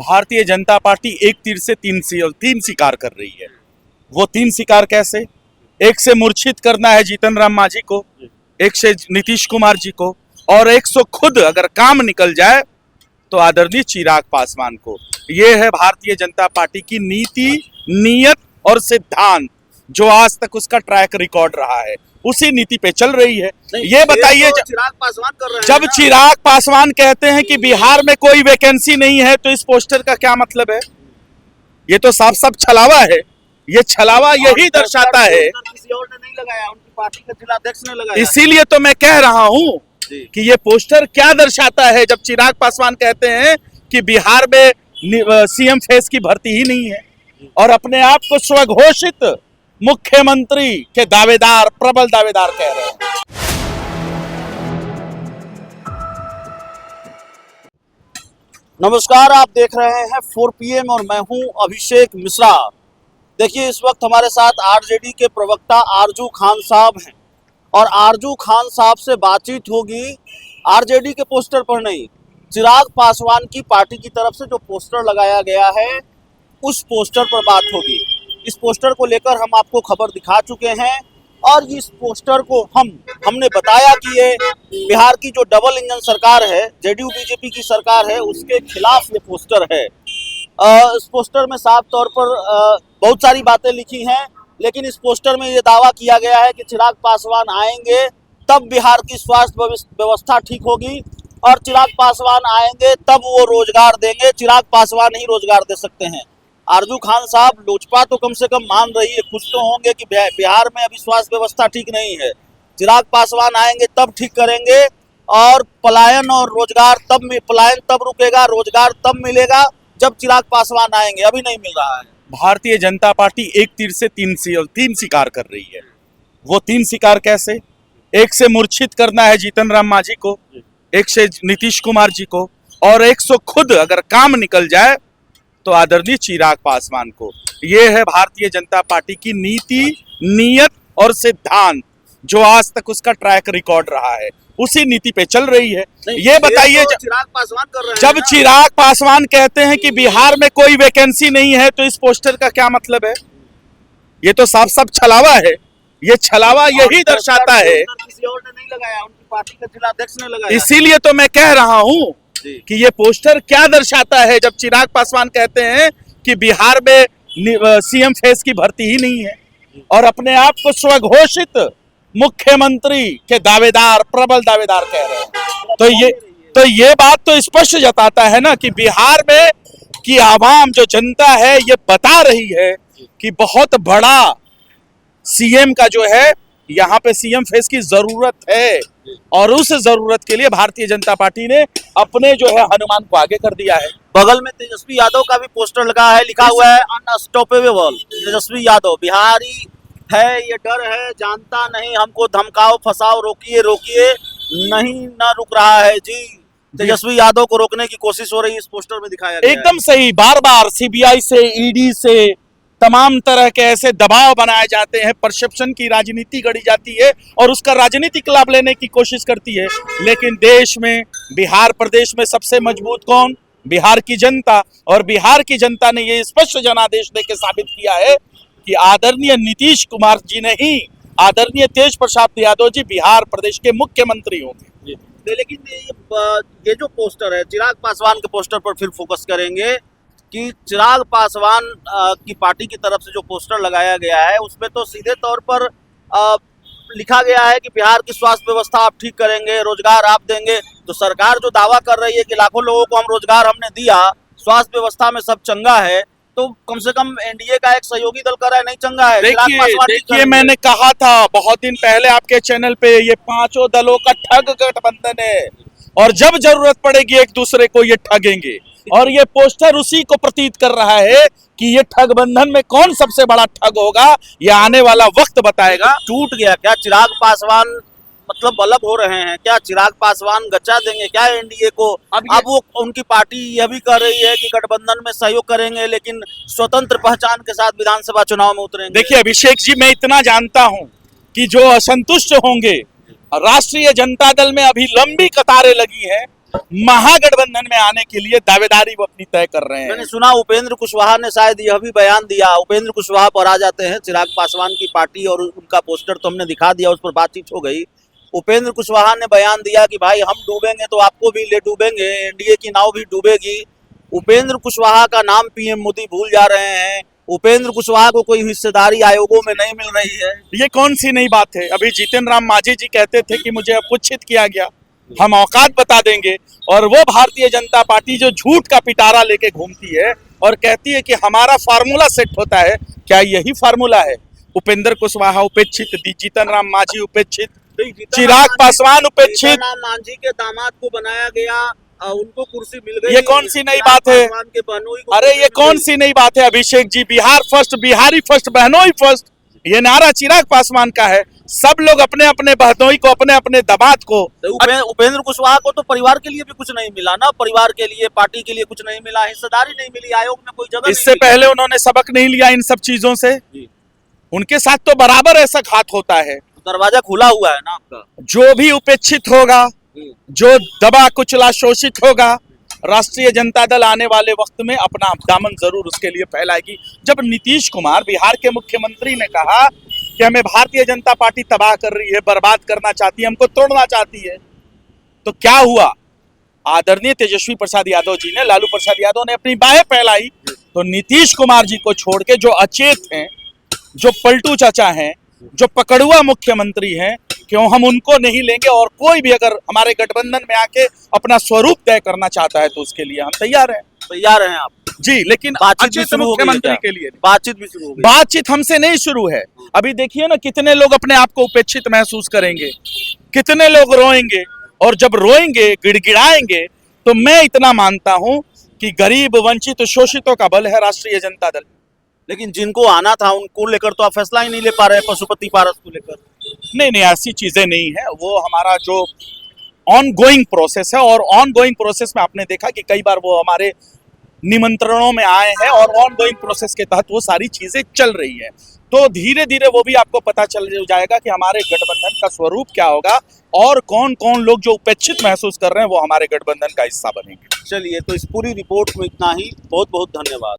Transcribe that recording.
Bharatiya Janata party एक तीर से तीन शिकार कर रही है। वो तीन शिकार कैसे? एक से मूर्छित करना है जीतन राम मांझी को, एक से नीतीश कुमार जी को, और एक से खुद अगर काम निकल जाए तो आदरणीय चिराग पासवान को। ये है भारतीय जनता पार्टी की नीति, नीयत और सिद्धांत, जो आज तक उसका ट्रैक रिकॉर्ड रहा है, उसी नीति पे चल रही है। ये बताइए, तो चिराग पासवान कर रहे हैं जब चिराग पासवान कहते हैं कि बिहार में कोई वैकेंसी नहीं है, तो इस पोस्टर का क्या मतलब है? ये तो साफ साफ छलावा है। ये छलावा यही दर्शाता है, किसी और ने नहीं लगाया, उनकी पार्टी के जिलाध्यक्ष ने लगाया। इसीलिए तो मैं कह रहा हूं कि ये पोस्टर क्या दर्शाता है, जब चिराग पासवान कहते हैं कि बिहार में सीएम फेस की भर्ती ही नहीं है, और अपने आप को स्वघोषित मुख्यमंत्री के दावेदार, प्रबल दावेदार कह रहे हैं। नमस्कार, आप देख रहे हैं 4 PM और मैं हूं अभिषेक मिश्रा। देखिए, इस वक्त हमारे साथ आरजेडी के प्रवक्ता आरजू खान साहब हैं और आरजू खान साहब से बातचीत होगी आरजेडी के पोस्टर पर नहीं, चिराग पासवान की पार्टी की तरफ से जो पोस्टर लगाया गया है उस पोस्टर पर बात होगी। इस पोस्टर को लेकर हम आपको खबर दिखा चुके हैं और इस पोस्टर को हमने बताया कि ये बिहार की जो डबल इंजन सरकार है, जेडीयू बीजेपी की सरकार है, उसके खिलाफ ये पोस्टर है। इस पोस्टर में साफ तौर पर बहुत सारी बातें लिखी हैं, लेकिन इस पोस्टर में ये दावा किया गया है कि चिराग पासवान आएंगे तब बिहार की स्वास्थ्य व्यवस्था ठीक होगी, और चिराग पासवान आएंगे तब वो रोजगार देंगे, चिराग पासवान ही रोजगार दे सकते हैं। आरजू खान साहब, लोजपा तो कम से कम मान रही है, खुश तो होंगे कि बिहार में अभी स्वास्थ्य व्यवस्था ठीक नहीं है, चिराग पासवान आएंगे तब ठीक करेंगे, और पलायन और रोजगार पलायन तब रुकेगा, रोजगार तब मिलेगा जब चिराग पासवान आएंगे, अभी नहीं मिल रहा है। भारतीय जनता पार्टी एक तीर से तीन शिकार कर रही है। वो तीन शिकार कैसे? एक से मूर्छित करना है जीतन राम मांझी को, एक से नीतीश कुमार जी को, और एक से खुद अगर काम निकल जाए तो आदरणीय चिराग पासवान को। ये है भारतीय जनता पार्टी की नीति, नीयत और सिद्धांत, जो आज तक उसका ट्रैक रिकॉर्ड रहा है, उसी नीति पे चल रही है। ये बताइए, तो चिराग पासवान कर रहे हैं जब चिराग पासवान कहते हैं कि बिहार में कोई वैकेंसी नहीं है, तो इस पोस्टर का क्या मतलब है? ये तो साफ साफ छलावा है। ये छलावा यही दर्शाता है, किसी और ने नहीं लगाया, उनकी पार्टी के जिलाध्यक्ष ने लगाया। इसीलिए तो मैं कह रहा हूं कि ये पोस्टर क्या दर्शाता है, जब चिराग पासवान कहते हैं कि बिहार में सीएम फेस की भर्ती ही नहीं है, और अपने आप को स्वघोषित मुख्यमंत्री के दावेदार, प्रबल दावेदार कह रहे हैं। तो ये बात तो स्पष्ट जताता है ना कि बिहार में की आवाम, जो जनता है, ये बता रही है कि बहुत बड़ा सीएम का जो है, यहाँ पे सीएम फेस की जरूरत है, और उस जरूरत के लिए भारतीय जनता पार्टी ने अपने जो है हनुमान को आगे कर दिया है। बगल में तेजस्वी यादव का भी पोस्टर लगा है, लिखा हुआ है अनस्टॉपेबल तेजस्वी यादव। बिहारी है, ये डर है, जानता नहीं, हमको धमकाओ फसाओ, रोकिए रोकिए, नहीं ना रुक रहा है जी। तेजस्वी यादव को रोकने की कोशिश हो रही है, इस पोस्टर में दिखाया गया है। एकदम सही। बार बार सीबीआई से, ईडी से, तमाम तरह के ऐसे दबाव बनाए जाते हैं, परसेप्शन की राजनीति गढ़ी जाती है और उसका राजनीतिक लाभ लेने की कोशिश करती है। लेकिन देश में, बिहार प्रदेश में सबसे मजबूत कौन? बिहार की जनता। और बिहार की जनता ने ये स्पष्ट जनादेश देकर साबित किया है कि आदरणीय नीतीश कुमार जी नहीं, आदरणीय तेज प्रताप यादव जी बिहार प्रदेश के मुख्यमंत्री होंगे। लेकिन ये जो पोस्टर है, चिराग पासवान के पोस्टर पर फिर फोकस करेंगे कि चिराग पासवान की पार्टी की तरफ से जो पोस्टर लगाया गया है, उसमें तो सीधे तौर पर लिखा गया है कि बिहार की स्वास्थ्य व्यवस्था आप ठीक करेंगे, रोजगार आप देंगे। तो सरकार जो दावा कर रही है कि लाखों लोगों को हम रोजगार हमने दिया, स्वास्थ्य व्यवस्था में सब चंगा है, तो कम से कम एनडीए का एक सहयोगी दल कर रहा है, नहीं चंगा है। देखिए, मैंने कहा था बहुत दिन पहले आपके चैनल पे, ये पांचों दलों का ठग गठबंधन है, और जब जरूरत पड़ेगी एक दूसरे को ये ठगेंगे, और ये पोस्टर उसी को प्रतीत कर रहा है कि ये ठग बंधन में कौन सबसे बड़ा ठग होगा, ये आने वाला वक्त बताएगा। टूट गया क्या चिराग पासवान? मतलब अलग हो रहे हैं क्या? चिराग पासवान गच्चा देंगे क्या एनडीए को? अब वो उनकी पार्टी यह भी कर रही है कि गठबंधन में सहयोग करेंगे, लेकिन स्वतंत्र पहचान के साथ विधानसभा चुनाव में उतरेंगे। देखिए अभिषेक जी, मैं इतना जानता हूं कि जो असंतुष्ट होंगे, राष्ट्रीय जनता दल में अभी लंबी कतारें लगी हैं, महागठबंधन में आने के लिए दावेदारी वो अपनी तय कर रहे हैं। मैंने सुना उपेंद्र कुशवाहा ने शायद यह भी बयान दिया, उपेंद्र कुशवाहा पर आ जाते हैं, चिराग पासवान की पार्टी और उनका पोस्टर तो हमने दिखा दिया, उस पर बातचीत हो गई। उपेंद्र कुशवाहा ने बयान दिया कि भाई हम डूबेंगे तो आपको भी ले डूबेंगे, एनडीए की नाव भी डूबेगी। उपेंद्र कुशवाहा का नाम पीएम मोदी भूल जा रहे हैं। उपेंद्र कुशवाहा को कोई हिस्सेदारी आयोगों में नहीं मिल रही है। ये कौन सी नई बात है? अभी जीतन राम मांझी जी कहते थे कि मुझे अपुच्छित किया गया, हम औकात बता देंगे, और वो भारतीय जनता पार्टी जो झूठ का पिटारा लेके घूमती है और कहती है कि हमारा फार्मूला सेट होता है, क्या यही फार्मूला है? उपेंद्र कुशवाहा उपेक्षित, जीतन राम मांझी उपेक्षित, चिराग पासवान उपेक्षित, मांझी के दामाद को बनाया गया, उनको कुर्सी मिल गई। ये कौन सी नई बात है? अरे ये कौन सी नई बात है अभिषेक जी? बिहार फर्स्ट, बिहारी फर्स्ट, बहनोई फर्स्ट, ये नारा चिराग पासवान का है। सब लोग अपने अपने बहनोई को, अपने अपने दामाद को। उपेंद्र कुशवाहा को तो परिवार के लिए भी कुछ नहीं मिला ना, परिवार के लिए, पार्टी के लिए कुछ नहीं मिला, हिस्सेदारी नहीं मिली, आयोग में कोई जगह इससे पहले उन्होंने सबक नहीं लिया इन सब चीजों से? उनके साथ तो बराबर ऐसा घात होता है। दरवाजा खुला हुआ है ना आपका। जो भी उपेक्षित होगा, जो दबा कुचला शोषित होगा, राष्ट्रीय जनता दल आने वाले वक्त में अपना दामन जरूर उसके लिए फैलाएगी। जब नीतीश कुमार बिहार के मुख्यमंत्री ने कहा कि हमें भारतीय जनता पार्टी तबाह कर रही है, बर्बाद करना चाहती है, हमको तोड़ना चाहती है, तो क्या हुआ? आदरणीय तेजस्वी प्रसाद यादव जी ने, लालू प्रसाद यादव ने अपनी बाहें फैलाई, तो नीतीश कुमार जी को छोड़ के जो अचेत हैं, जो पलटू चाचा हैं, जो पकड़ुआ मुख्यमंत्री हैं, क्यों हम उनको नहीं लेंगे? और कोई भी अगर हमारे गठबंधन में आके अपना स्वरूप तय करना चाहता है तो उसके लिए हम तैयार हैं। तैयार हैं आप जी, लेकिन बातचीत भी शुरू हो गई मुख्यमंत्री के लिए बातचीत भी शुरू हो गई। बातचीत हमसे नहीं शुरू है। अभी देखिए ना, कितने लोग अपने आप को उपेक्षित महसूस करेंगे, कितने लोग रोएंगे, और जब रोएंगे, गिड़गिड़ाएंगे, तो मैं इतना मानता हूं कि गरीब, वंचित, शोषितों का बल है राष्ट्रीय जनता दल। लेकिन जिनको आना था उनको लेकर तो आप फैसला ही नहीं ले पा रहे, पशुपति पारस को लेकर। नहीं, ऐसी चीजें नहीं है। वो हमारा जो ऑन गोइंग प्रोसेस है, और ऑन गोइंग प्रोसेस में आपने देखा कि कई बार वो हमारे निमंत्रणों में आए हैं, और ऑन गोइंग प्रोसेस के तहत वो सारी चीजें चल रही है। तो धीरे धीरे वो भी आपको पता चल जाएगा कि हमारे गठबंधन का स्वरूप क्या होगा, और कौन कौन लोग जो उपेक्षित महसूस कर रहे हैं वो हमारे गठबंधन का हिस्सा बनेंगे। चलिए, तो इस पूरी रिपोर्ट में इतना ही। बहुत बहुत धन्यवाद।